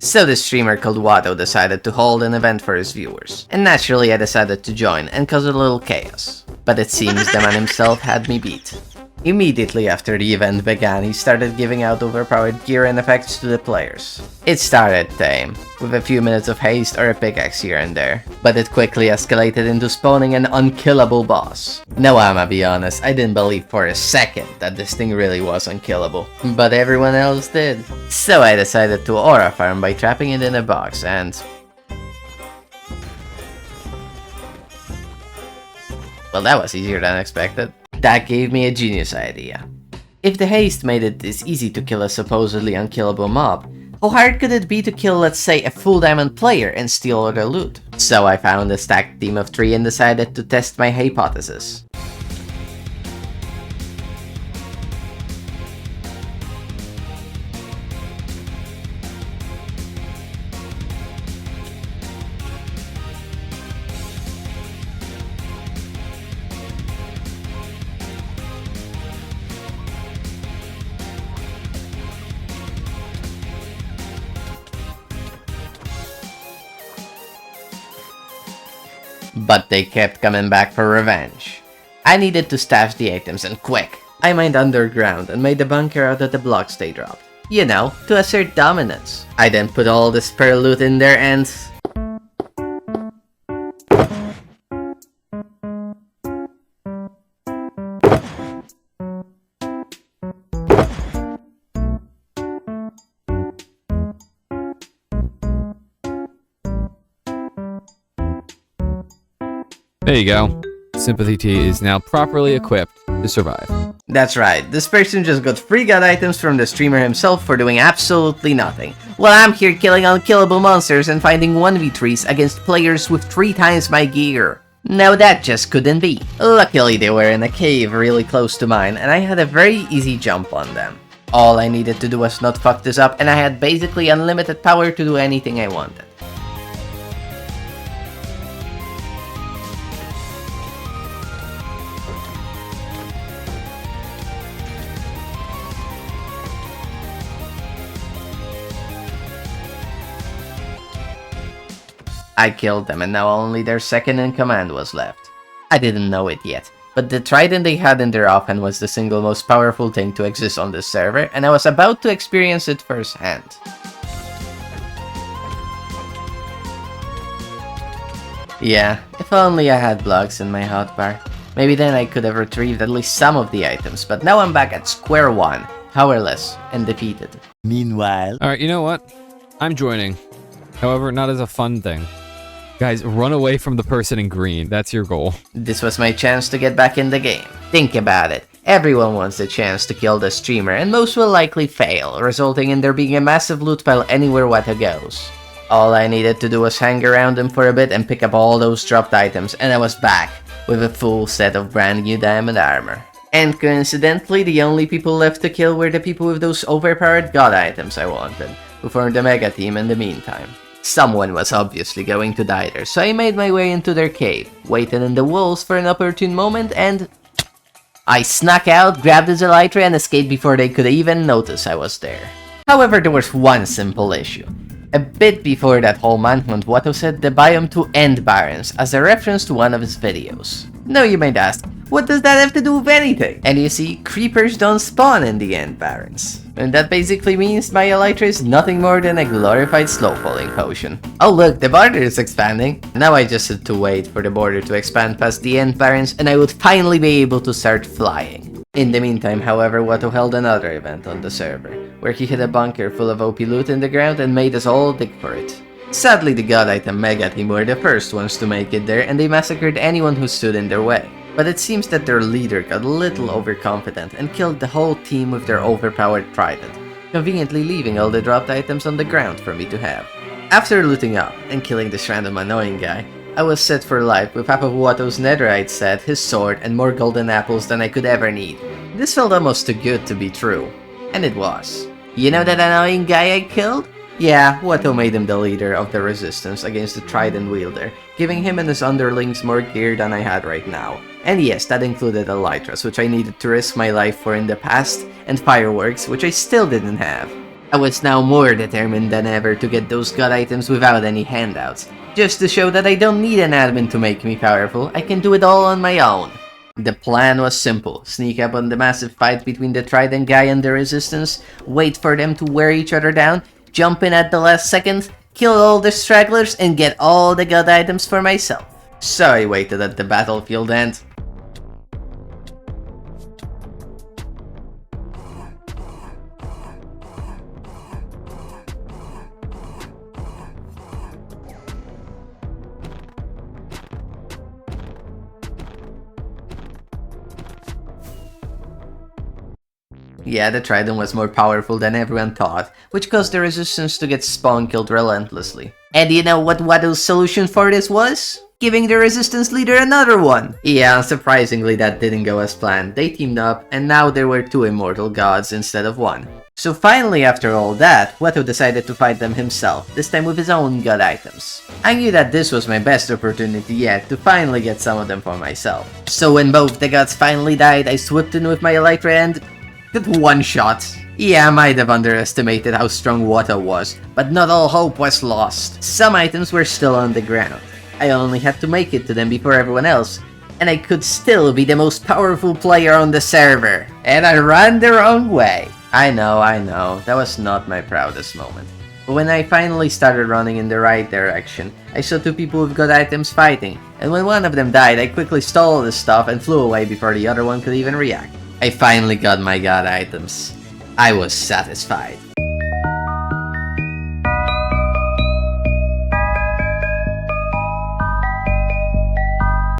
So the streamer called Wato decided to hold an event for his viewers, and naturally I decided to join and cause a little chaos. But it seems the man himself had me beat. Immediately after the event began, he started giving out overpowered gear and effects to the players. It started tame, with a few minutes of haste or a pickaxe here and there, but it quickly escalated into spawning an unkillable boss. Now I'ma be honest, I didn't believe for a second that this thing really was unkillable, but everyone else did. So I decided to aura farm by trapping it in a box and... well, that was easier than expected. That gave me a genius idea. If the haste made it this easy to kill a supposedly unkillable mob, how hard could it be to kill, let's say, a full diamond player and steal all their loot? So I found a stacked team of 3 and decided to test my hypothesis. But they kept coming back for revenge. I needed to stash the items and quick. I mined underground and made a bunker out of the blocks they dropped. You know, to assert dominance. I then put all the spare loot in there and... there you go. Sympathy Tea is now properly equipped to survive. That's right, this person just got free god items from the streamer himself for doing absolutely nothing, while I'm here killing unkillable monsters and finding 1v3s against players with 3 times my gear. Now that just couldn't be. Luckily they were in a cave really close to mine and I had a very easy jump on them. All I needed to do was not fuck this up and I had basically unlimited power to do anything I wanted. I killed them and now only their second in command was left. I didn't know it yet, but the trident they had in their offhand was the single most powerful thing to exist on this server and I was about to experience it firsthand. Yeah, if only I had blocks in my hotbar. Maybe then I could have retrieved at least some of the items, but now I'm back at square one, powerless and defeated. Meanwhile... Alright, you know what? I'm joining. However, not as a fun thing. Guys, run away from the person in green. That's your goal. This was my chance to get back in the game. Think about it. Everyone wants the chance to kill the streamer, and most will likely fail, resulting in there being a massive loot pile anywhere Wato goes. All I needed to do was hang around him for a bit and pick up all those dropped items, and I was back, with a full set of brand new diamond armor. And coincidentally, the only people left to kill were the people with those overpowered god items I wanted, who formed a mega team in the meantime. Someone was obviously going to die there, so I made my way into their cave, waited in the walls for an opportune moment, and... I snuck out, grabbed his elytra, and escaped before they could even notice I was there. However, there was one simple issue. A bit before that whole manhunt, Wato said the biome to end Barrens, as a reference to one of his videos. Now you might ask, what does that have to do with anything? And you see, creepers don't spawn in the end Barrens. And that basically means my elytra is nothing more than a glorified slow-falling potion. Oh look, the border is expanding. Now I just had to wait for the border to expand past the end Barrens and I would finally be able to start flying. In the meantime, however, Wato held another event on the server, where he hid a bunker full of OP loot in the ground and made us all dig for it. Sadly, the god item Mega Team were the first ones to make it there and they massacred anyone who stood in their way. But it seems that their leader got a little overconfident and killed the whole team with their overpowered trident, conveniently leaving all the dropped items on the ground for me to have. After looting up and killing this random annoying guy, I was set for life with half of Wato's netherite set, his sword, and more golden apples than I could ever need. This felt almost too good to be true. And it was. You know that annoying guy I killed? Yeah, Wato made him the leader of the resistance against the trident wielder, giving him and his underlings more gear than I had right now. And yes, that included elytras, which I needed to risk my life for in the past, and fireworks, which I still didn't have. I was now more determined than ever to get those god items without any handouts. Just to show that I don't need an admin to make me powerful, I can do it all on my own. The plan was simple: sneak up on the massive fight between the Trident guy and the Resistance, wait for them to wear each other down, jump in at the last second, kill all the stragglers, and get all the god items for myself. So I waited at the battlefield end. Yeah, the Trident was more powerful than everyone thought, which caused the Resistance to get spawn killed relentlessly. And you know what Wato's solution for this was? Giving the Resistance leader another one! Yeah, surprisingly that didn't go as planned. They teamed up, and now there were 2 immortal gods instead of 1. So finally, after all that, Wato decided to fight them himself, this time with his own god items. I knew that this was my best opportunity yet to finally get some of them for myself. So when both the gods finally died, I swooped in with my Elytra and did one shot. Yeah, I might have underestimated how strong Wato was, but not all hope was lost. Some items were still on the ground. I only had to make it to them before everyone else, and I could still be the most powerful player on the server. And I ran the wrong way. I know, that was not my proudest moment. But when I finally started running in the right direction, I saw 2 people with god items fighting, and when one of them died, I quickly stole the stuff and flew away before the other one could even react. I finally got my god items. I was satisfied.